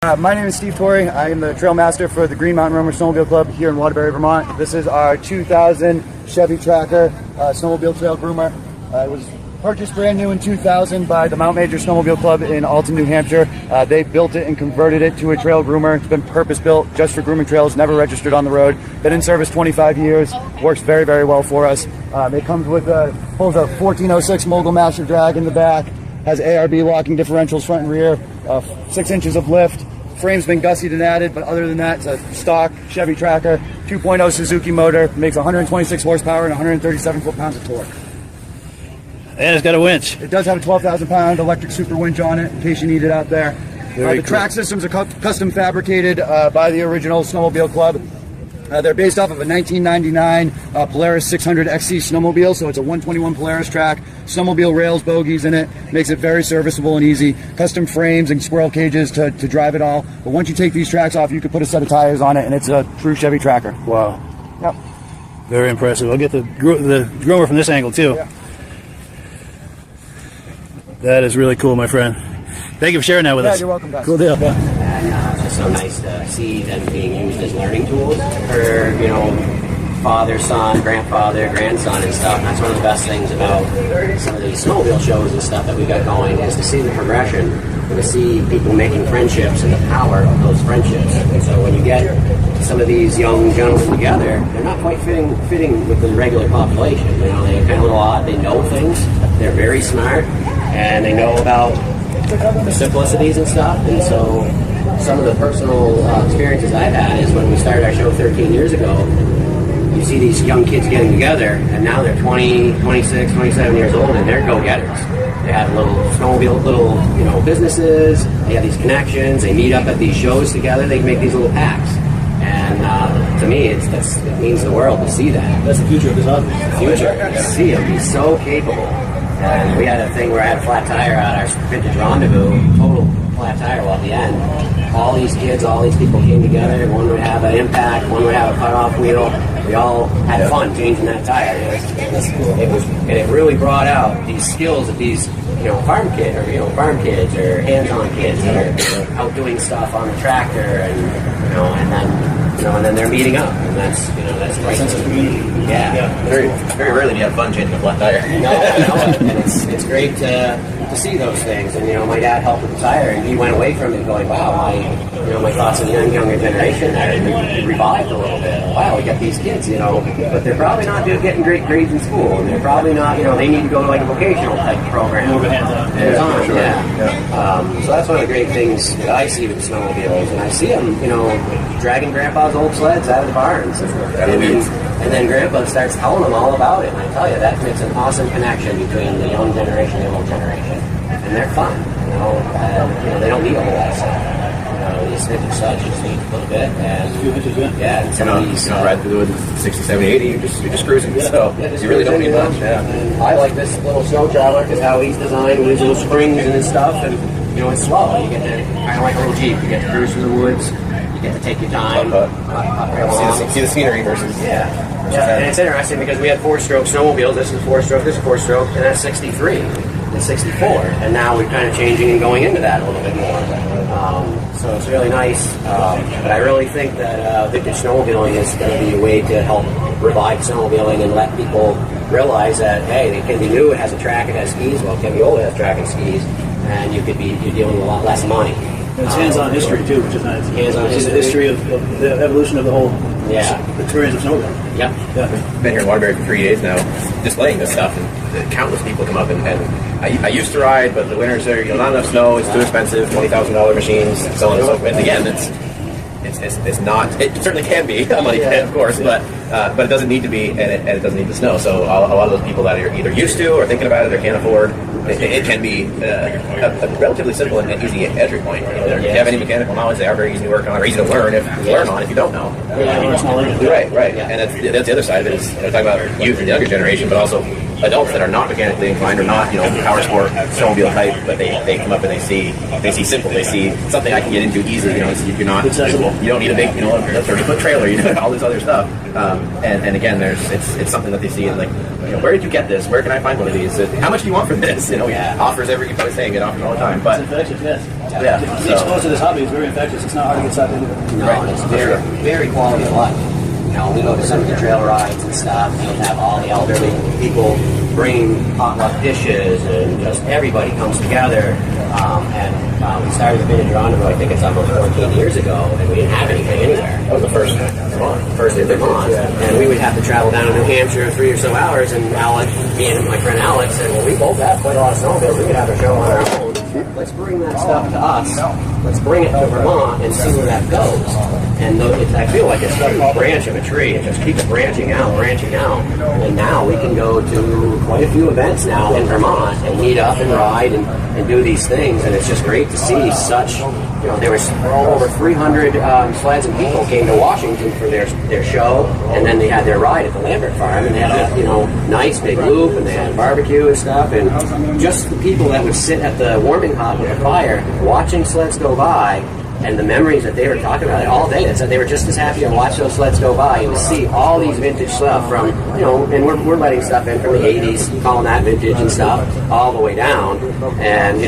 My name is Steve Torrey. I am the trail master for the Green Mountain Roamer Snowmobile Club here in Waterbury, Vermont. This is our 2000 Chevy Tracker snowmobile trail groomer. It was purchased brand new in 2000 by the Mount Major Snowmobile Club in Alton, New Hampshire. They built it and converted it to a trail groomer. It's been purpose built just for grooming trails, never registered on the road. Been in service 25 years, works very, very well for us. It comes with pulls a 1406 Mogul Master Drag in the back, has ARB locking differentials front and rear, 6 inches of lift. Frame's been gussied and added, but other than that, it's a stock Chevy Tracker, 2.0 Suzuki motor, makes 126 horsepower and 137 foot-pounds of torque. And it's got a winch. It does have a 12,000-pound electric super winch on it, in case you need it out there. The track systems are custom fabricated by the original Snowmobile Club. They're based off of a 1999 Polaris 600 XC snowmobile, so it's a 121 Polaris track, snowmobile rails, bogies in it, makes it very serviceable and easy. Custom frames and squirrel cages to drive it all. But once you take these tracks off, you can put a set of tires on it, and it's a true Chevy Tracker. Wow. Yep. Very impressive. I'll get the groomer from this angle, too. Yeah. That is really cool, my friend. Thank you for sharing that with us. You're welcome, guys. Cool deal. It's just so nice to see them being used as learning tools for, you know, father, son, grandfather, grandson and stuff. And that's one of the best things about some of these snowmobile shows and stuff that we got going, is to see the progression and to see people making friendships and the power of those friendships. And so when you get some of these young gentlemen together, they're not quite fitting with the regular population. You know, they're kind of a little odd. They know things. They're very smart, and they know about the simplicities and stuff. And so some of the personal experiences I've had is when we started our show 13 years ago, you see these young kids getting together, and now they're 20, 26, 27 years old, and they're go-getters. They have little snowmobile, you know, businesses. They have these connections. They meet up at these shows together. They make these little packs. And to me, it means the world to see that. That's the future of this hobby. The future. To see them be so capable. And we had a thing where I had a flat tire at our Vintage Rendezvous, total flat tire. Well, at the end, all these kids, all these people came together. One would have an impact, one would have a cutoff wheel. We all had fun changing that tire. And it really brought out these skills of these, you know, farm kids or hands-on kids that are out doing stuff on the tractor, and then they're meeting up, and that's great. Sense of community. Yeah. Very, very rarely do you have fun changing a flat tire. No, and it's great to see those things. And, you know, my dad helped with the tire, and he went away from it going, wow, my thoughts on the younger generation there revived a little bit. Wow, we got these kids, you know, but they're probably not getting great grades in school, and they're probably not, you know, they need to go to like a vocational type program. More of a hands-on. Hands-on, yeah. So that's one of the great things that I see with snowmobiles, and I see them, you know, dragging Grandpa's old sleds out of the barns, and then Grandpa starts telling them all about it. And I tell you, that makes an awesome connection between the young generation and the old generation, and they're fun. You know, they don't need a whole lot of stuff. You just hit the such, you just need a little bit, and yeah, and some of these ride through the 60, 70, 80, you're just cruising. So you really don't need much. Yeah. I like this little snow trailer because how he's designed with his little springs and his stuff, and you know, it's slow. You get to kind of like a little Jeep. You get to cruise through the woods. You get to take your time. See the scenery versus. Yeah, and it's interesting because we had 4-stroke snowmobiles. This is 4-stroke, this is 4-stroke, and that's 63 and 64. And now we're kind of changing and going into that a little bit more. So it's really nice. But I really think that vintage snowmobiling is going to be a way to help revive snowmobiling and let people realize that, hey, it can be new, it has a track, it has skis. Well, it can be old, it has track and skis. And you're dealing with a lot less money. It's hands-on history, too, which is nice. Hands-on history. The history of the evolution of the whole experience of snowboarding. Yeah. Been here in Waterbury for 3 days now, displaying this stuff, and countless people come up, and I used to ride, but the winters are, you know, not enough snow, it's too expensive, $20,000 machines, so on and so forth. And again, it's not, it certainly can be a money pit, of course, but it doesn't need to be, and it doesn't need to snow. So a lot of those people that are either used to or thinking about it or can't afford, it can be a relatively simple and easy entry point. You know, if you have any mechanical knowledge, they are very easy to work on, or easy to learn if you don't know. Right. And that's the other side of it, is talking about youth and younger generation, but also adults that are not mechanically inclined or not, you know, power sport, snowmobile type, but they come up and they see simple, they see something I can get into easily. You know, you're not accessible. You don't need a big, you know, a 30-foot trailer. You know, all this other stuff. And again, it's something that they see and like, where did you get this? Where can I find one of these? How much do you want for this? Offers every, I was saying it offers all the time. But It's infectious, yes. yeah, Being exposed to this hobby is very infectious. It's not hard to get sucked into it. No, and it's very, very quality of life. We go to some of the trail rides and stuff, and you'll have all the elderly people bring potluck dishes, and just everybody comes together. We started the Vintage Rendezvous, I think it's almost 14 years ago, and we didn't have anything anywhere. that was the first In Vermont. And we would have to travel down to New Hampshire 3 or so hours, and me and my friend Alex said, well, we both have quite a lot of snowmobiles, we could have a show on our own. Let's bring that stuff to us. Let's bring it to Vermont and see where that goes. And I feel like it's like a branch of a tree. It just keeps branching out. And now we can go to quite a few events now in Vermont and meet up and ride and do these things. And it's just great to see such, there was over 300 sleds and people came to Washington for their show. And then they had their ride at the Lambert Farm. And they had a, nice big loop, and they had barbecue and stuff. And just the people that would sit at the warming hut with a fire watching sleds go by, and the memories that they were talking about all day, that said they were just as happy to watch those sleds go by and to see all these vintage stuff from, and we're letting stuff in from the 80s, calling that vintage and stuff, all the way down. And,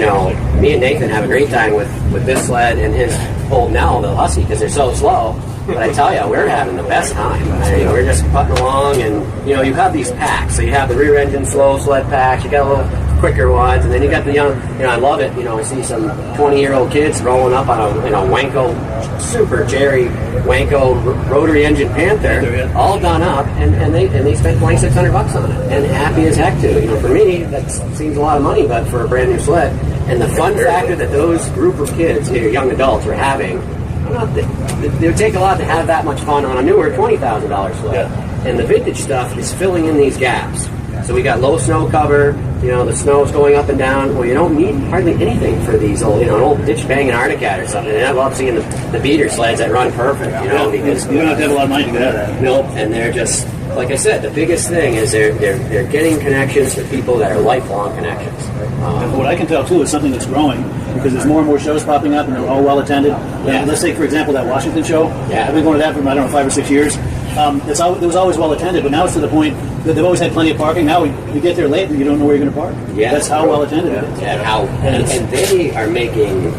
me and Nathan have a great time with this sled and his old Nell, the Husky, because they're so slow. But I tell you, we're having the best time. We're just putting along, and, you have these packs. So you have the rear engine slow sled packs, you got a little quicker ones, and then you got the young, I love it, I see some 20-year-old kids rolling up on a, Wanko, super Jerry Wanko rotary engine Panther, all done up, and they spent $2,600 on it, and happy as heck too. For me, that seems a lot of money, but for a brand new sled, and the fun factor that those group of kids, young adults, are having, it would take a lot to have that much fun on a newer $20,000 sled. Yeah. And the vintage stuff is filling in these gaps. So we got low snow cover, the snow's going up and down. Well, you don't need hardly anything for these old, an old ditch banging Arctic Cat or something. And I love seeing the beater sleds that run perfect, because you don't have to have a lot of money to get out of that. Nope, and they're just, like I said, the biggest thing is they're getting connections to people that are lifelong connections. And what I can tell too is something that's growing, because there's more and more shows popping up, and they're all well attended. Yeah. Let's take, for example, that Washington show. Yeah. I've been going to that for, 5 or 6 years. It was always well attended, but now it's to the point that they've always had plenty of parking. Now you get there late and you don't know where you're going to park. Yeah. That's how well attended it is. And they are making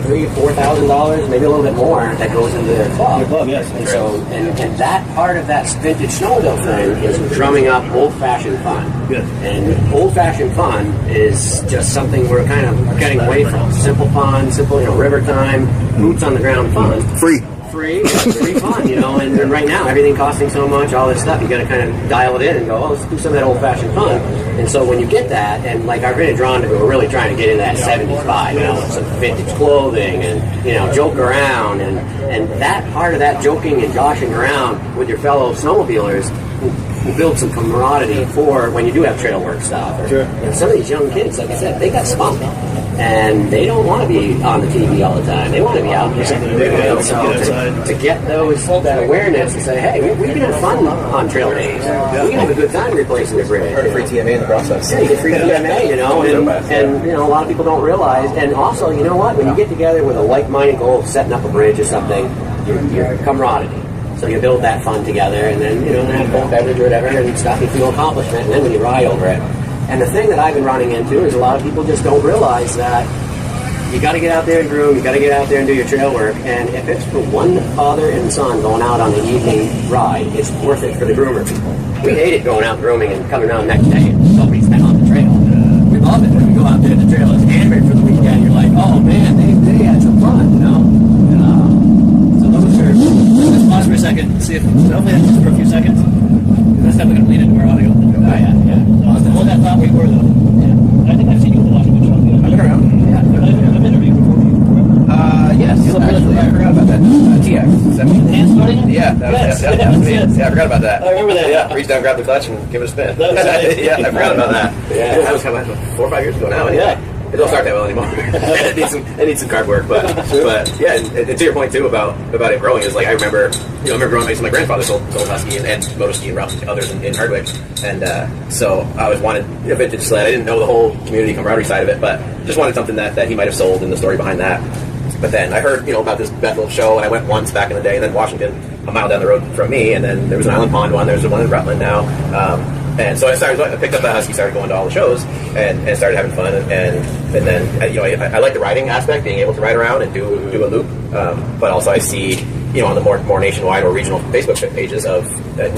$3,000-$4,000, maybe a little bit more, that goes into their club. Your club, yes. And so, and that part of that vintage snowmobile thing is drumming up old-fashioned fun. Good. And old-fashioned fun is just something we're kind of getting away from. Simple fun, river time, boots on the ground fun. Free, it's really fun, and right now everything costing so much, all this stuff, you got to kind of dial it in and go, let's do some of that old-fashioned fun. And so when you get that, and like our Vintage Rendezvous, we're really trying to get in that 70s vibe, with some vintage clothing and, joke around, and that part of that joking and joshing around with your fellow snowmobilers will build some camaraderie for when you do have trail work stuff. Sure. Some of these young kids, like I said, they got spunk. And they don't want to be on the TV all the time. They want to be out there. So to get that awareness and say, hey, we can have fun on trail days. We can have a good time replacing the bridge. free TMA in the process. Yeah, you get free TMA, and a lot of people don't realize. And also, you know what? When you get together with a like-minded goal of setting up a bridge or something, your camaraderie. So you build that fun together, and then have a beverage or whatever, and stuff. You feel accomplishment, and then when you ride over it. And the thing that I've been running into is a lot of people just don't realize that you got to get out there and groom, you got to get out there and do your trail work, and if it's for one father and son going out on the evening ride, it's worth it for the groomer people. We hate it going out grooming and coming around the next day and nobody's been on the trail. We love it when we go out there and the trail is hammered for the weekend. You're like, oh man, they had some fun, So those are, let's pause for a second, see if, hopefully that's just for a few seconds. This time we're going to bleed into our audio. So hold that thought where you were, though. Yeah. I think I've seen you at the Washington show. I've been around. Yeah. I've been interviewed before. Yes. You look really Actually, I forgot about that. TX. Hand starting? Yeah, that was me. Yeah, I forgot about that. I remember that. Yeah, reach down, grab the clutch, and give it a spin. Yeah, I forgot about that. Yeah. That was kind of 4 or 5 years ago now. Yeah. It don't start that well anymore. it needs some card work, but yeah. And to your point too about it growing is like I remember growing up. So my grandfather sold Husky and motor ski and others in Hardwick, and so I always wanted a vintage sled. I didn't know the whole community camaraderie side of it, but just wanted something that he might have sold and the story behind that. But then I heard about this Bethel show, and I went once back in the day, and then Washington. a mile down the road from me, and then there was an Island Pond one. There's one in Rutland now. And so I picked up the Husky, started going to all the shows, and started having fun. And then, you know, I like the riding aspect, being able to ride around and do a loop. But also I see, you know, on the more nationwide or regional Facebook pages of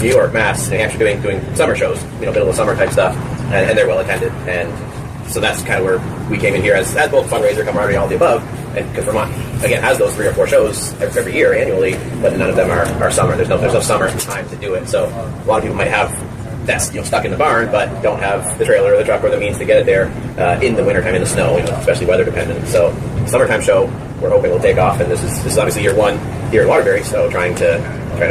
New York, Mass, New Hampshire doing summer shows, you know, middle of summer type stuff, and they're well attended. And so that's kind of where we came in here as both fundraiser, camaraderie, all the above. And because Vermont, again, has those 3 or 4 shows every year annually, but none of them are summer. There's no summer time to do it. So a lot of people might have that's, you know, stuck in the barn, but don't have the trailer or the truck or the means to get it there in the wintertime in the snow, you know, especially weather dependent. So summertime show, we're hoping will take off, and this is obviously year 1 here at Waterbury, so trying to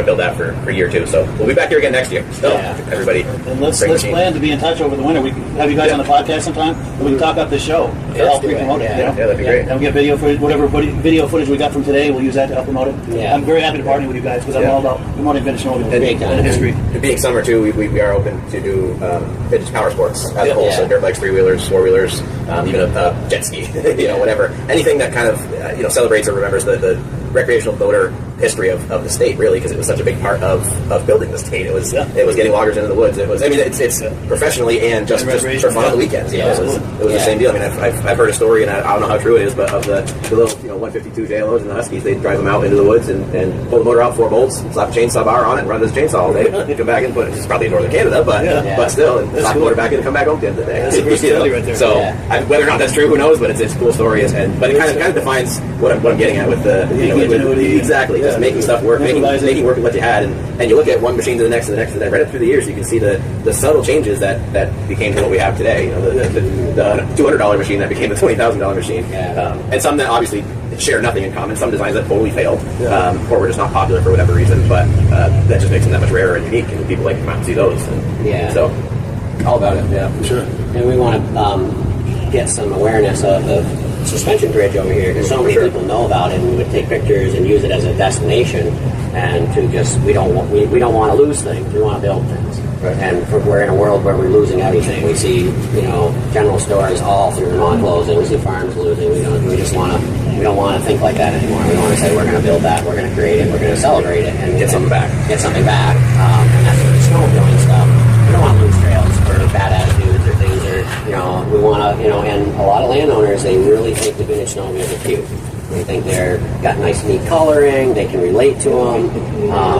build that for year 2. So we'll be back here again next year. Still, everybody. And let's plan to be in touch over the winter. We can have you guys on the podcast sometime, and we can talk up the show. Help promote it. Yeah, that'd be great. And we'll get video footage, whatever video footage we got from today. We'll use that to help promote it. Yeah. I'm very happy to partner with you guys because I'm all about promoting vintage snowmobile and history. It being summer too, we are open to do vintage power sports as a whole. So dirt bikes, 3-wheelers, 4-wheelers, even a jet ski, you know, whatever. Anything that kind of you know, celebrates or remembers the recreational motor history of the state, really, because it was such a big part of building the state. It was getting loggers into the woods. It was, I mean, it's professionally and just for fun on the weekends. You know, it was the same deal. I mean, I've heard a story, and I don't know how true it is, but of the little, you know, 152 JLOs and the Huskies, they drive them out into the woods and pull the motor out 4 bolts, slap a chainsaw bar on it, and run this chainsaw all day. You come back and put it. It's probably in northern Canada, but still, and slap the motor back in and come back home at the end of the day. That's a great story right there. So whether or not that's true, who knows? But it's a cool story, but it kind of defines what I'm getting at with the exactly. Just making stuff work, making work with what you had, and you look at one machine to the next to the next, and then right up through the years, you can see the subtle changes that became to what we have today. You know, the $200 machine that became the $20,000 machine, and some that obviously share nothing in common. Some designs that totally failed, or were just not popular for whatever reason. But that just makes them that much rarer and unique, and people like to come out and see those. And, so all about it, sure. And we want to get some awareness of the suspension bridge over here, because so many people know about it, and we would take pictures and use it as a destination, and to just we don't want to lose things. We want to build things. Right. And we're in a world where we're losing everything. We see, you know, general stores all through Vermont closing. We see farms losing. We don't want to think like that anymore. We want to say we're going to build that. We're going to create it. We're going to celebrate it and get something back. And that's what the snowmobiling stuff. We don't want to lose trails for bad attitudes or things, or, you know, we want to, you know, and a lot of landowners, they really think the vintage snowmobiles are cute. They think they're got nice, neat coloring. They can relate to them.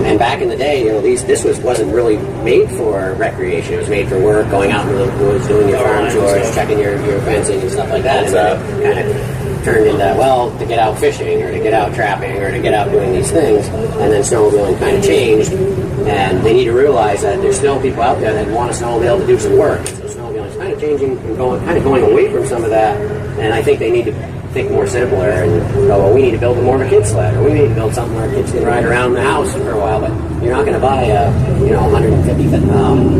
And back in the day, you know, this wasn't really made for recreation. It was made for work, going out into the woods, doing your farm chores, checking your fencing and stuff like that. And then kind of turned into, well, to get out fishing or to get out trapping or to get out doing these things. And then snowmobiling kind of changed. And they need to realize that there's still people out there that want a snowmobile to do some work. So snowmobiling is kind of changing and going away from some of that. And I think they need to think more simpler and go, well, we need to build more of a kid sled, or we need to build something where kids can ride around the house for a while. But you're not going to buy a 150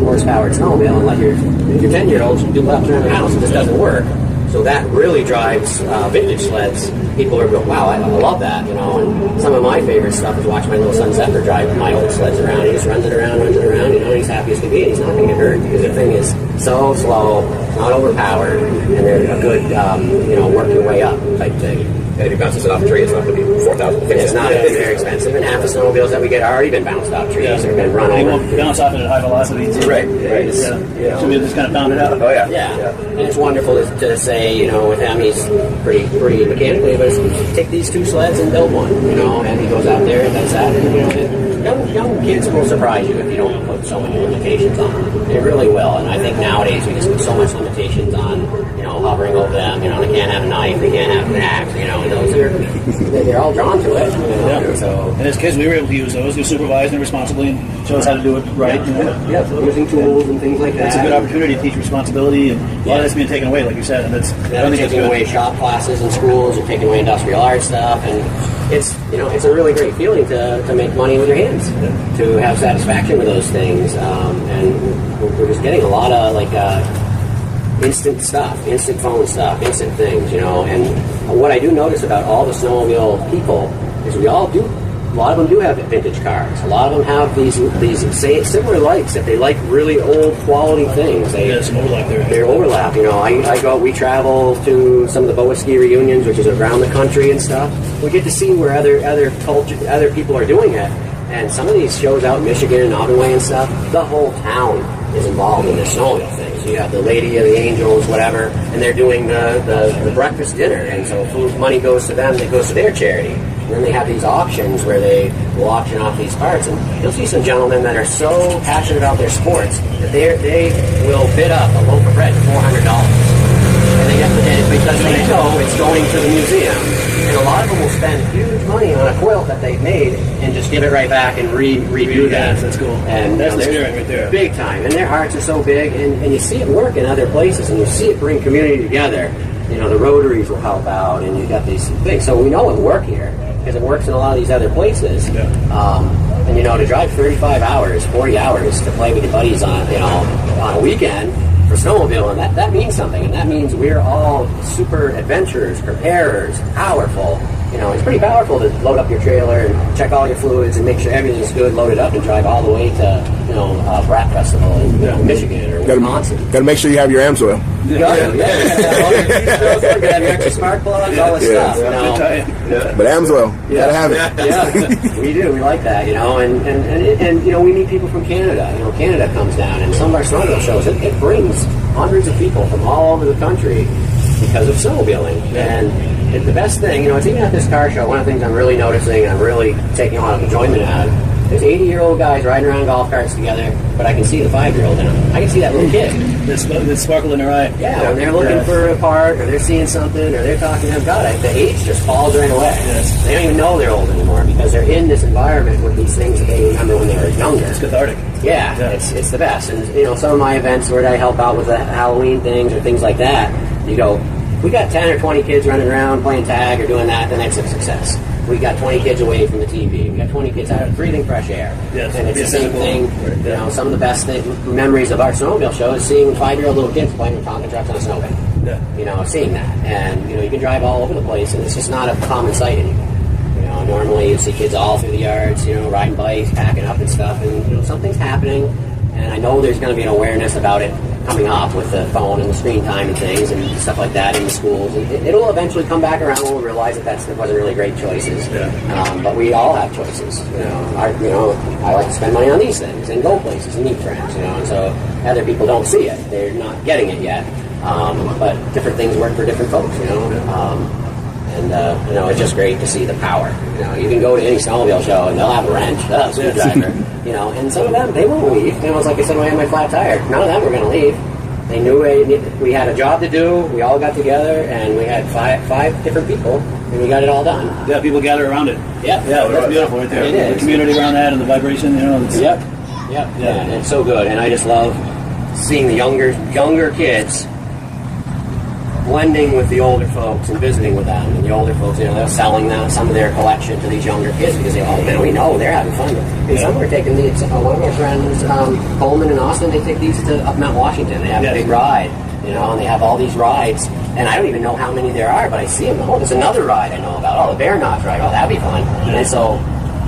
horsepower snowmobile and let your 10-year-olds do laps around the house. It just doesn't work. So that really drives vintage sleds. People are going, wow, I love that, you know. And some of my favorite stuff is watching my little son Zephyr drive my old sleds around. He just runs it around, you know, and he's happy as can be, and he's not going to get hurt because the thing is so slow, not overpowered, and they're a good, work your way up type thing. And if you bounce it off a tree, it's not going to be $4,000. It's not very expensive, and half the snowmobiles that we get are already been bounced off trees or been run over. They won't bounce off at a high velocity. Right. So we just kind of pound it out. Oh, yeah. Yeah. And it's wonderful to say, you know, with him, he's pretty mechanically, but take these 2 sleds and build one, you know, and he goes out there and does that. And, you know, young kids will surprise you if you don't put so many limitations on them. They really will. And I think nowadays we just put so much limitations on, you know, hovering over them. You know, they can't have a knife, they can't have an axe, you know, and those they're all drawn to it. You know? Yeah. So, and as kids, we were able to use those. We supervised them responsibly and show us how to do it right. You know? Yeah, using tools and things like that. It's a good opportunity to teach responsibility, and a lot of that's being taken away, like you said. And that's taking away shop classes in schools, and taking away industrial art stuff, and it's a really great feeling to make money with your hands, to have satisfaction with those things, and we're just getting a lot of instant stuff, instant phone stuff, instant things, you know. And what I do notice about all the snowmobile people is a lot of them do have vintage cars. A lot of them have these similar likes. If they like really old quality things, some overlap there. They're overlap. You know, we travel to some of the Boa ski reunions, which is around the country and stuff. We get to see where other people are doing it. And some of these shows out in Michigan and Ottawa and stuff, the whole town is involved in the snowmobile thing. So you have the Lady of the Angels, whatever, and they're doing the breakfast dinner. And so food money goes to them, that goes to their charity. And then they have these auctions where they will auction off these parts. And you'll see some gentlemen that are so passionate about their sports that they will bid up a loaf of bread for $400. And they get because they know it's going to the museum. And a lot of them will spend huge money on a quilt that they've made and just give it right back and redo that. That's cool. And that's the spirit right there. Big time. And their hearts are so big. And you see it work in other places, and you see it bring community together. You know, the Rotaries will help out, and you've got these things. So we know it will work here because it works in a lot of these other places. Yeah. And you know, to drive 35 hours, 40 hours to play with your buddies on a weekend for snowmobile, and that means something, and that means we're all super adventurers, preparers, powerful. You know, it's pretty powerful to load up your trailer and check all your fluids and make sure everything's good, loaded up, and drive all the way to, Brat Festival in Michigan or Wisconsin. Got to make sure you have your AMSOIL. Have extra spark plugs, all this stuff. You know. But AMSOIL, gotta have it. Yeah, we do. We like that, and you know, we meet people from Canada. You know, Canada comes down, and some of our snowmobile shows, it brings hundreds of people from all over the country because of snowmobiling. And the best thing, it's even at this car show, one of the things I'm really noticing, and I'm really taking a lot of enjoyment out of, there's 80-year-old guys riding around golf carts together, but I can see the 5-year-old in them. I can see that little kid. The sparkle in their eye. Yeah, when they're looking for a part, or they're seeing something, or they're talking to them, the age just falls right away. Yes. They don't even know they're old anymore because they're in this environment with these things that they remember when they were younger. It's cathartic. Yeah. It's the best. And, some of my events where I help out with the Halloween things or things like that, we got 10 or 20 kids running around playing tag or doing that, then that's a success. We got 20 kids away from the TV. We got 20 kids out breathing fresh air. Yes. And it's the same thing. Some of the best memories of our snowmobile show is seeing 5-year-old little kids playing with Tonka trucks on a snowbank. Yeah. Seeing that. And, you can drive all over the place, and it's just not a common sight anymore. Normally you see kids all through the yards, riding bikes, packing up and stuff, and, something's happening. And I know there's going to be an awareness about it coming up with the phone and the screen time and things and stuff like that in the schools. And it'll eventually come back around when we realize that wasn't really great choices. Yeah. But we all have choices. I like to spend money on these things and go places and meet friends. And so other people don't see it; they're not getting it yet. But different things work for different folks. And it's just great to see the power. You can go to any snowmobile show and they'll have a wrench, a screwdriver. And some of them, they won't leave. It's like I said when I had my flat tire. None of them were going to leave. They knew we had a job to do. We all got together, and we had five different people, and we got it all done. Yeah, people gather around it. Yeah, that's beautiful right there. It is. The community around that and the vibration. Yep. And it's so good, and I just love seeing the younger kids blending with the older folks and visiting with them. And the older folks, they're selling some of their collection to these younger kids because we know they're having fun. And some are taking these. One of our friends, Coleman and Austin, they take these to up Mount Washington. They have a big ride, and they have all these rides. And I don't even know how many there are, but I see them. Oh, there's another ride I know about. Oh, the Bear Knots ride. Oh, that'd be fun. Yeah. And so.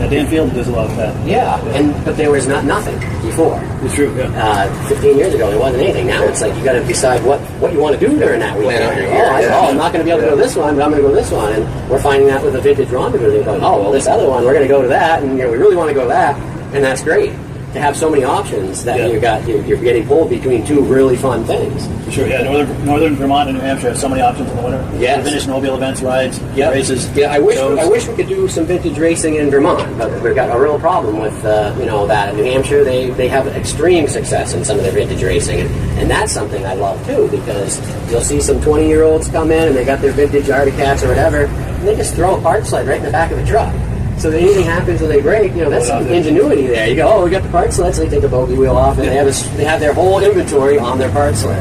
Dan Field does a lot of that. Yeah, but there was nothing before. It's true. Yeah. 15 years ago, there wasn't anything. Now it's like you got to decide what you want to do during that weekend. I'm not going to be able to go to this one, but I'm going to go to this one. And we're finding that with the Vintage Rendezvous. They're going, this other one, we're going to go to that, and we really want to go to that, and that's great. To have so many options that you're getting pulled between two really fun things. For sure, yeah. Northern Vermont and New Hampshire have so many options in the winter. Yes. Vintage snowmobile events, rides, races. Yeah, I wish we could do some vintage racing in Vermont, but we've got a real problem with that. In New Hampshire, they have extreme success in some of their vintage racing, and that's something I love too, because you'll see some 20-year-olds come in and they got their vintage Arctic Cats or whatever, and they just throw a part sled right in the back of the truck. So that anything happens or they break, that's some ingenuity there. You go, we got the part sled, so they take the bogey wheel off, and they have their whole inventory on their part sled.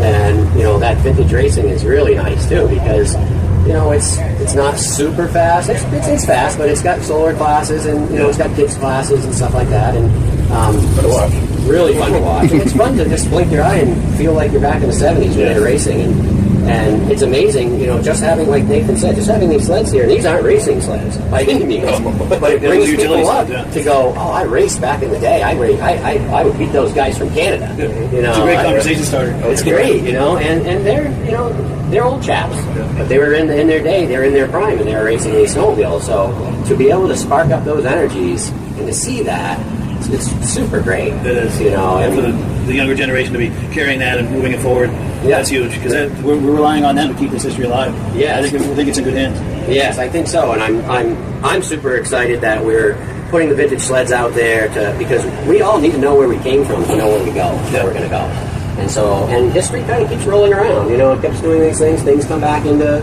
And that vintage racing is really nice too, because it's not super fast. It's fast, but it's got solar classes and it's got kids classes and stuff like that. And Fun to watch. Really fun to watch. And it's fun to just blink your eye and feel like you're back in the 70s when you're racing. And it's amazing, just having, like Nathan said, just having these sleds here. These aren't racing sleds by any means, but it brings people up to go, I raced back in the day. I would beat those guys from Canada. It's a great conversation starter. It's great, and they're old chaps, but they were in their day, they're in their prime, and they were racing these snowmobiles. So to be able to spark up those energies and to see that, it's super great. It is, you know, and for the younger generation to be carrying that and moving it forward. Yeah. That's huge because we're relying on them to keep this history alive. Yeah, I think it's in good hands. Yes, I think so, and I'm super excited that we're putting the vintage sleds out there because we all need to know where we came from to know where we go, where we're going to go. And history kind of keeps rolling around. You know, it keeps doing these things. Things come back into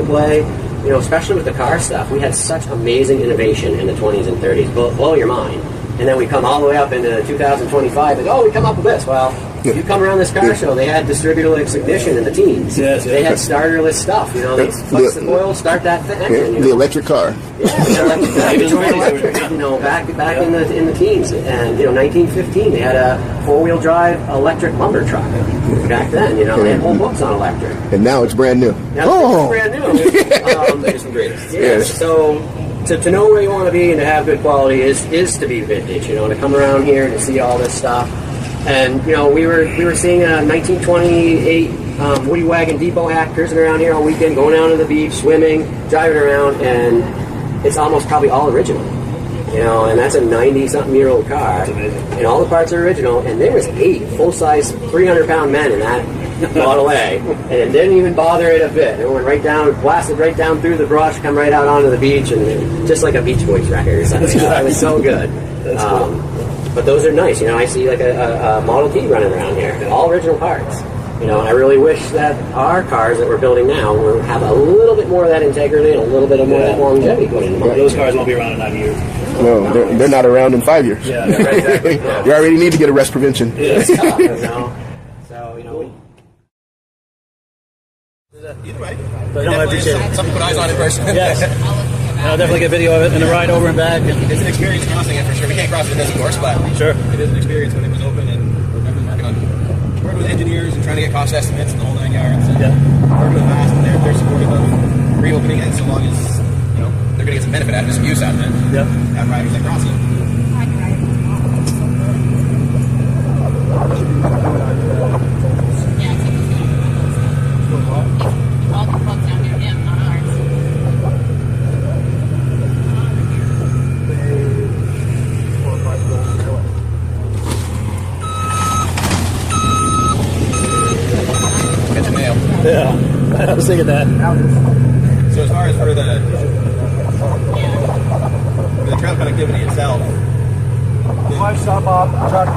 play. You know, especially with the car stuff. We had such amazing innovation in the 20s and 30s. Blow your mind. And then we come all the way up into 2025 and, we come up with this. Well, you come around this car show, they had distributorless ignition in the teens. Yes, they had starterless stuff. You know, they flex the coil, start that engine. You know? The electric car. Yeah, the electric car. Even electric, you know, back in the teens. And, 1915, they had a four-wheel drive electric lumber truck. Back then, they had whole books on electric. And now it's brand new. Now it's brand new. Latest and greatest. Yes. So to know where you want to be and to have good quality is to be vintage. To come around here and to see all this stuff. And we were seeing a 1928 Woody Wagon depot hack cruising around here all weekend, going down to the beach, swimming, driving around, and it's almost probably all original. And that's a 90-something-year-old car, and all the parts are original. And there was 8 full-size 300-pound men in that Model A, and it didn't even bother it a bit. It went right down, blasted right down through the brush, come right out onto the beach, and just like a Beach Boys record or something. It was so good. That's cool. But those are nice. I see like a Model T running around here, all original parts. And I really wish that our cars that we're building now will have a little bit more of that integrity and a little bit of more of that longevity put into them. Those cars won't be around in 9 years. No, they're not around in 5 years. Yeah, right, exactly. You already need to get arrest prevention. It's tough, So, Either way. But I appreciate it. Something to put eyes on in person. Yes. I'll definitely get video of it and a ride over and back. It's an experience crossing it for sure. We can't cross it in this, of course, but Sure. it is an experience when it was open, and we're definitely working with engineers and trying to get cost estimates and the whole 9 yards. And working with fast, and they're supportive of reopening it so long as they're going to get some benefit out of it, some use out of it. Have riders that cross it. All the clubs down near him, not ours. Get the mail. Yeah, I was thinking that. So as far as for the trail connectivity itself, Why stop off truck?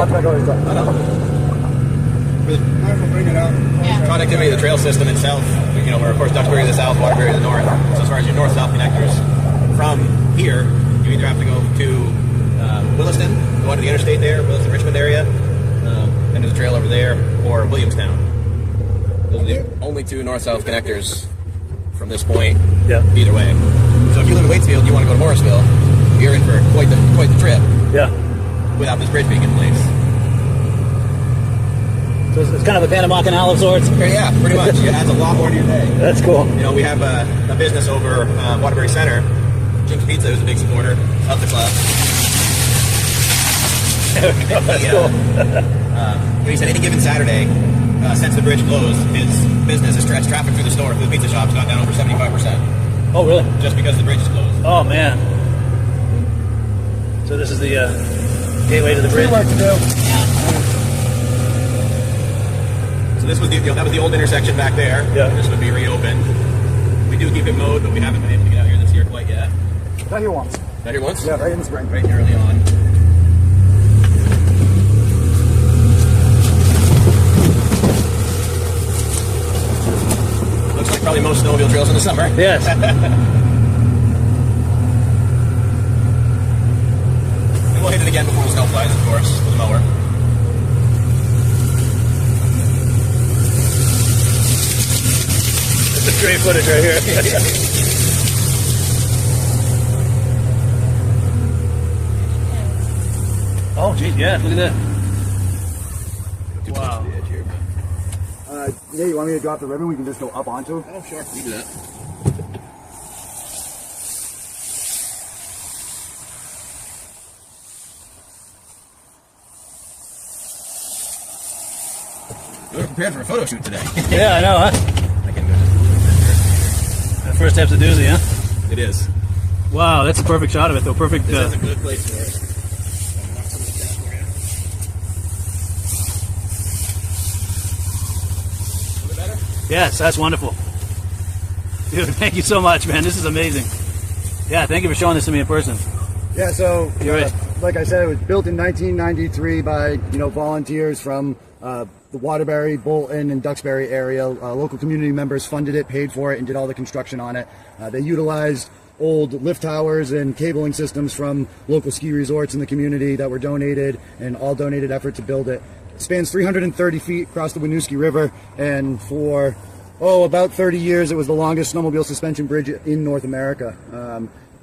Truck always done. for the connectivity of the trail system itself, we're of course Duxbury to the south, Waterbury to the north. So as far as your north-south connectors, from here, you either have to go to Williston, go onto the interstate there, Williston, Richmond area, and there's a trail over there, or Williamstown. Those are the only 2 north-south connectors from this point, either way. So if you live in Waitsfield and you want to go to Morrisville, you're in for quite the trip. Yeah. Without this bridge being in place. So it's kind of a Panama Canal of sorts. Yeah, pretty much. It adds a lot more to your day. That's cool. We have a business over Waterbury Center, Jim's Pizza, who's a big supporter of the club. That's cool. He said any given Saturday, since the bridge closed, his business has stretched traffic through the store for the pizza shop's gone down over 75%. Oh, really? Just because the bridge is closed. Oh, man. So this is the gateway to the bridge. Work to do. So this was that was the old intersection back there. Yeah. This would be reopened. We do keep it mowed, but we haven't been able to get out here this year quite yet. Got here once. Got here once? Yeah, right in the spring. Right early on. Looks like probably most snowmobile trails in the summer. Yes. And we'll hit it again before the snow flies, of course, with the mower. This is great footage right here. Oh, geez, yeah, look at that. Wow. Yeah, you want me to drop the ribbon? We can just go up onto it. Oh, sure. You do that. We're prepared for a photo shoot today. Yeah, I know, huh? I can go just a little bit there. That first step's a doozy, huh? It is. Wow, that's a perfect shot of it, though. Perfect. This is a good place for it. Yes, that's wonderful. Dude, thank you so much, man. This is amazing. Yeah, thank you for showing this to me in person. Yeah, so You're right. like I said, it was built in 1993 by volunteers from the Waterbury, Bolton, and Duxbury area. Local community members funded it, paid for it, and did all the construction on it. They utilized old lift towers and cabling systems from local ski resorts in the community that were donated, and all donated effort to build it. It spans 330 feet across the Winooski River, and for about 30 years, it was the longest snowmobile suspension bridge in North America.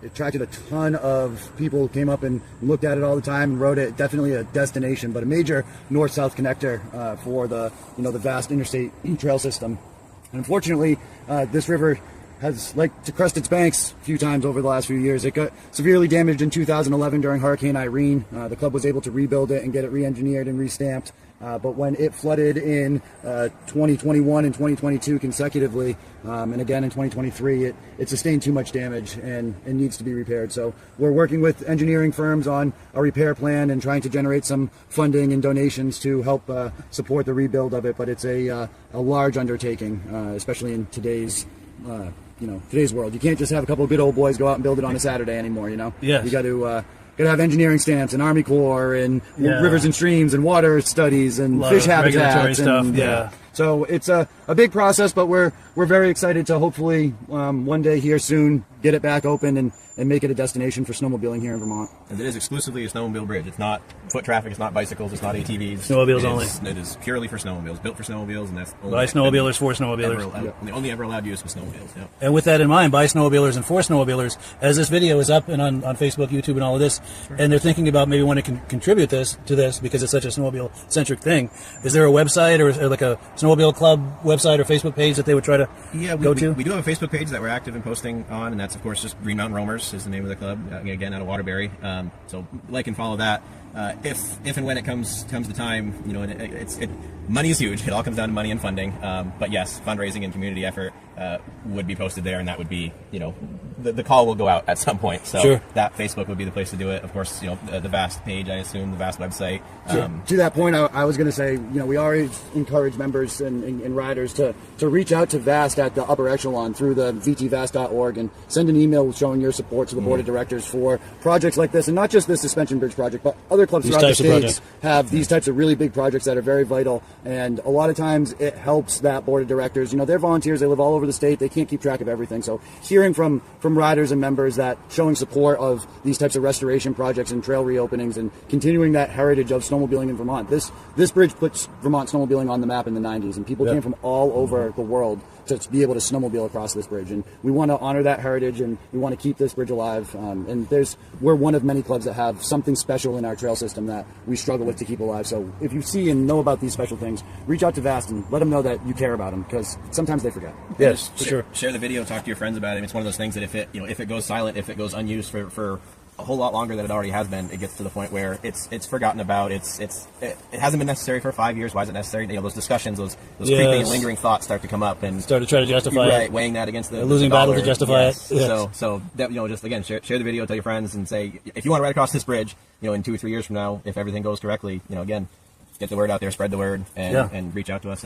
It attracted a ton of people who came up and looked at it all the time and rode it. Definitely a destination, but a major north-south connector for the vast interstate trail system. And unfortunately, this river has to crest its banks a few times over the last few years. It got severely damaged in 2011 during Hurricane Irene. The club was able to rebuild it and get it re-engineered and re-stamped. But when it flooded in 2021 and 2022 consecutively, and again in 2023, it sustained too much damage and needs to be repaired. So we're working with engineering firms on a repair plan and trying to generate some funding and donations to help support the rebuild of it. But it's a large undertaking, especially in today's world. You can't just have a couple of good old boys go out and build it on a Saturday anymore. Yes. You got to have engineering stamps and Army Corps and rivers and streams and water studies and fish habitats stuff. and Yeah. So it's a big process, but we're very excited to hopefully one day here soon get it back open and make it a destination for snowmobiling here in Vermont. And it is exclusively a snowmobile bridge. It's not foot traffic, it's not bicycles, it's not ATVs. Snowmobiles only. It is purely for snowmobiles, built for snowmobiles, and that's By snowmobilers, for snowmobilers. The only ever allowed use was snowmobiles. Yep. And with that in mind, by snowmobilers and for snowmobilers, as this video is up and on Facebook, YouTube, and all of this, and they're thinking about maybe wanting to contribute to this because it's such a snowmobile-centric thing, is there a website or like a snowmobile club website or Facebook page that they would try to go to? We do have a Facebook page that we're active in posting on, and that's, of course, just Green Mountain Roamers is the name of the club, again, out of Waterbury. So like and follow that. If and when it comes to time, money is huge. It all comes down to money and funding. But yes, fundraising and community effort would be posted there, and that would be, the call will go out at some point. So Sure. that Facebook would be the place to do it. Of course, the VAST page, I assume, the VAST website. To that point, I was going to say, we always encourage members and riders to reach out to VAST at the upper echelon through the vtvast.org and send an email showing your support to the board of directors for projects like this, and not just the suspension bridge project, but other clubs throughout the states have these types of really big projects that are very vital. And a lot of times it helps that board of directors. They're volunteers. They live all over the state. They can't keep track of everything. So hearing from riders and members that showing support of these types of restoration projects and trail reopenings and continuing that heritage of snowmobiling in Vermont. This bridge puts Vermont snowmobiling on the map in the 90s, and people came from all over the world to be able to snowmobile across this bridge. And we want to honor that heritage, and we want to keep this bridge alive. And we're one of many clubs that have something special in our trail system that we struggle with to keep alive. So if you see and know about these special things, reach out to VAST and let them know that you care about them, because sometimes they forget. Yes, for sure. Share the video, talk to your friends about it. It's one of those things that if it goes silent, if it goes unused for a whole lot longer than it already has been, it gets to the point where it's forgotten about. It hasn't been necessary for 5 years. Why is it necessary? Those discussions, those creeping and lingering thoughts start to come up and start to try to justify it. Weighing that against the losing dollar. battle to justify it. Yes. So that, just again share the video, tell your friends, and say if you want to ride across this bridge, in 2 or 3 years from now, if everything goes correctly, again, get the word out there, spread the word, and reach out to us.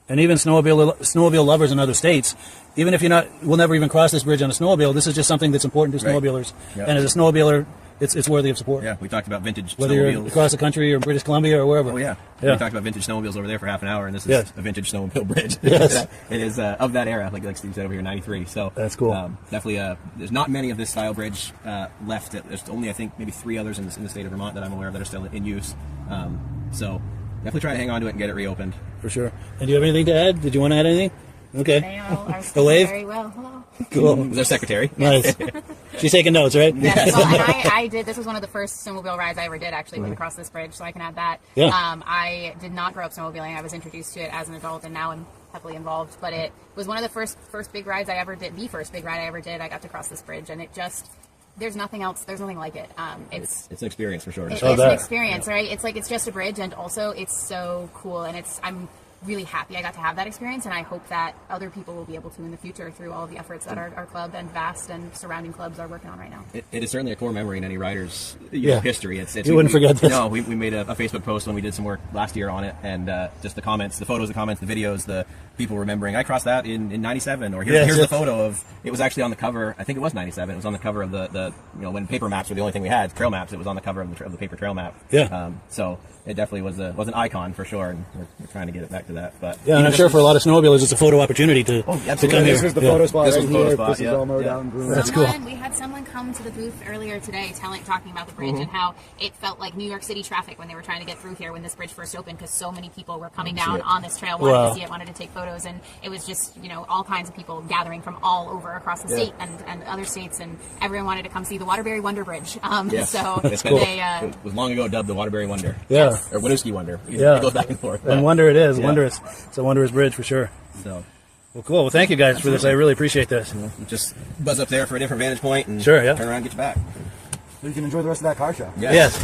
And even snowmobile lovers in other states, even if we'll never even cross this bridge on a snowmobile. This is just something that's important to snowmobilers. Yep. And as a snowmobiler, it's worthy of support. Yeah, we talked about vintage whether snowmobiles. You're across the country or British Columbia or wherever. Oh yeah. We talked about vintage snowmobiles over there for half an hour, and this is a vintage snowmobile bridge. Yes. It is of that era, like Steve said over here, 93. So that's cool. Definitely, there's not many of this style bridge left. There's only, I think, maybe 3 others in the state of Vermont that I'm aware of that are still in use. So definitely try to hang on to it and get it reopened. For sure. And do you have anything to add? Did you want to add anything? Okay. They all are The wave? very well. Hello. Cool. Their secretary. Nice. She's taking notes, right? Yes, well, and I did. This was one of the first snowmobile rides I ever did, actually, was across this bridge, so I can add that. Yeah. I did not grow up snowmobiling. I was introduced to it as an adult, and now I'm heavily involved. But it was one of the first big rides I ever did. The first big ride I ever did. I got to cross this bridge, and it just, there's nothing else. There's nothing like it. It's an experience for sure. It's an experience, right? It's just a bridge, and also it's so cool, and I'm really happy I got to have that experience, and I hope that other people will be able to in the future through all of the efforts that our club and Vast and surrounding clubs are working on right now. It is certainly a core memory in any rider's Yeah. history. You wouldn't forget this. No, we made a Facebook post when we did some work last year on it, and just the comments, the photos, the comments, the videos, the people remembering. I crossed that in 97, or here's the photo of, it was actually on the cover, I think it was 97, it was on the cover of the when paper maps were the only thing we had, trail maps, it was on the cover of the paper trail map. Yeah. So it definitely was an icon for sure, and we're trying to get it back to that. But Yeah, and I'm sure for a lot of snowmobilers, it's a photo opportunity to come This here. was the photo spot This right was the photo here. spot, This is yeah. all mowed Yeah. down and groomed. That's cool. We had someone come to the booth earlier today talking about the bridge and how it felt like New York City traffic when they were trying to get through here when this bridge first opened, because so many people were coming down on this trail, wanted Wow. to see it, wanted to take photos, and it was just, all kinds of people gathering from all over across the state and other states, and everyone wanted to come see the Waterbury Wonder Bridge. Yes. So It's cool. it was long ago dubbed the Waterbury Wonder. Yeah. Or Winooski Wonder. Yeah. It goes back and forth. And wonder it is. Wondrous. It's a wondrous bridge for sure. So Well, cool. Well, thank you guys for this. I really appreciate this. just buzz up there for a different vantage point and Sure, yeah. turn around and get you back. So you can enjoy the rest of that car show. Yes.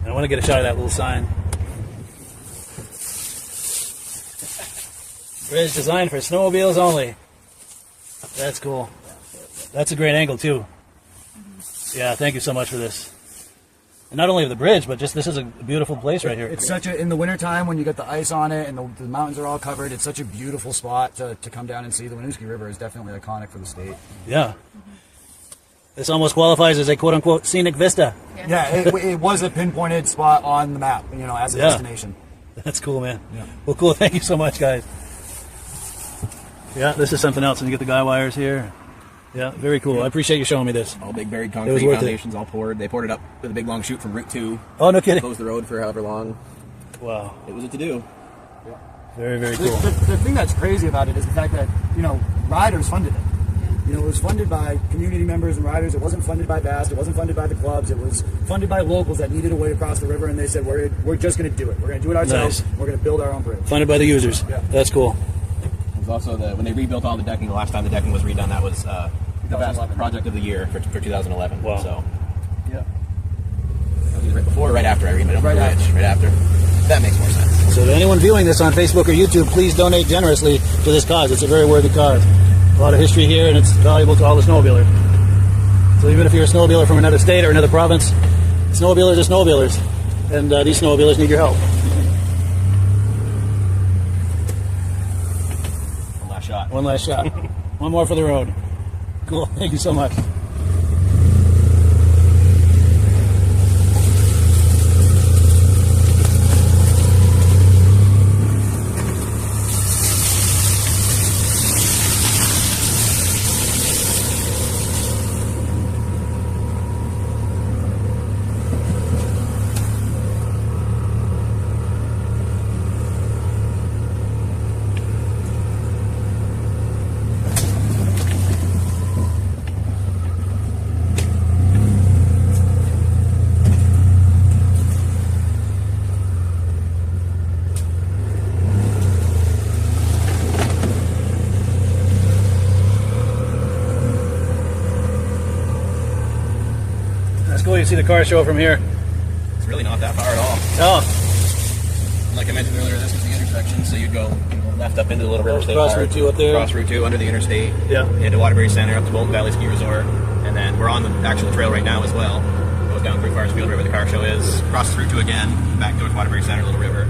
I want to get a shot of that little sign. Bridge designed for snowmobiles only. That's cool. That's a great angle too. Yeah, thank you so much for this. And not only of the bridge, but just this is a beautiful place right here. It's such a, in the wintertime when you get the ice on it and the mountains are all covered, it's such a beautiful spot to come down and see. The Winooski River is definitely iconic for the state. Yeah. This almost qualifies as a quote-unquote scenic vista. Yeah, it was a pinpointed spot on the map, as a destination. That's cool, man. Yeah. Well, cool. Thank you so much, guys. Yeah, this is something else. And you get the guy wires here. Yeah, very cool. I appreciate you showing me this. All big buried It concrete was worth it. foundations, all poured. They poured it up with a big long chute from Route 2. Oh, no kidding. Closed the road for however long. Wow. It was a to-do. Very, very The, cool. the thing that's crazy about it is the fact that, riders funded it. It was funded by community members and riders. It wasn't funded by Vast. It wasn't funded by the clubs. It was funded by locals that needed a way to cross the river, and they said, we're just going to do it. We're going to do it ourselves. Nice. We're going to build our own bridge. Funded by the users. Yeah. That's cool. It was also when they rebuilt all the decking, the last time the decking was redone, that was the best project of the year for 2011. Wow. So, Yeah. that was right before or right after I rebuilt Right the after. bridge? Right after. That makes more sense. So to anyone viewing this on Facebook or YouTube, please donate generously to this cause. It's a very worthy cause. A lot of history here, and it's valuable to all the snowmobilers. So even if you're a snowmobiler from another state or another province, snowmobilers are snowmobilers, and these snowmobilers need your help. One last shot. One last shot. One more for the road. Cool. Thank you so much. That's cool. You see the car show from here. It's really not that far at all. Oh, Like I mentioned earlier, this is the intersection, so you'd go left up into the Little River State Cross Park, Route 2 up there. Cross Route 2 under the interstate, Yeah. into Waterbury Center, up to Bolton Valley Ski Resort, and then we're on the actual trail right now as well. Goes down through Forest Field, where the car show is, crosses Route 2 again, back towards Waterbury Center, Little River.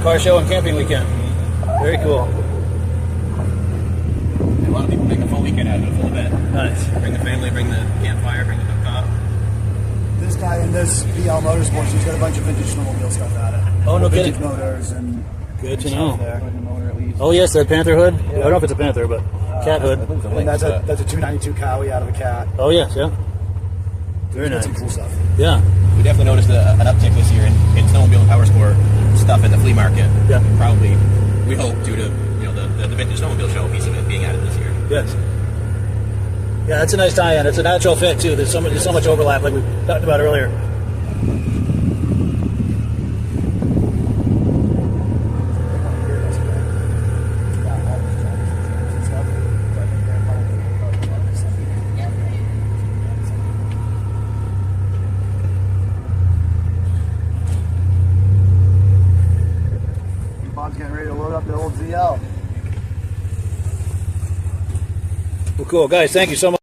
car show and camping weekend. Very cool. A lot of people make a full weekend out of it, a full event. Nice. Bring the family, bring the campfire, bring the cooktop. This guy in this VL Motorsports, he's got a bunch of vintage snowmobile stuff at it. Oh, no Vintage kidding. motors and Good to stuff know. there. The motor at least. Oh yes, that Panther hood. I don't know if it's a Panther, but cat hood. And that's a 292 Cowie out of a cat. Oh yes, yeah. Very Got nice. some cool stuff. Yeah. We definitely noticed an uptick this year in snowmobile and power sport stuff at the flea market. Yeah. Probably, we hope, due to the vintage snowmobile show piece of it being added this year. Yes. Yeah, that's a nice tie-in. It's a natural fit too. There's so much overlap, like we talked about earlier. Bob's getting ready to load up the old ZL. Well, cool, guys. Thank you so much.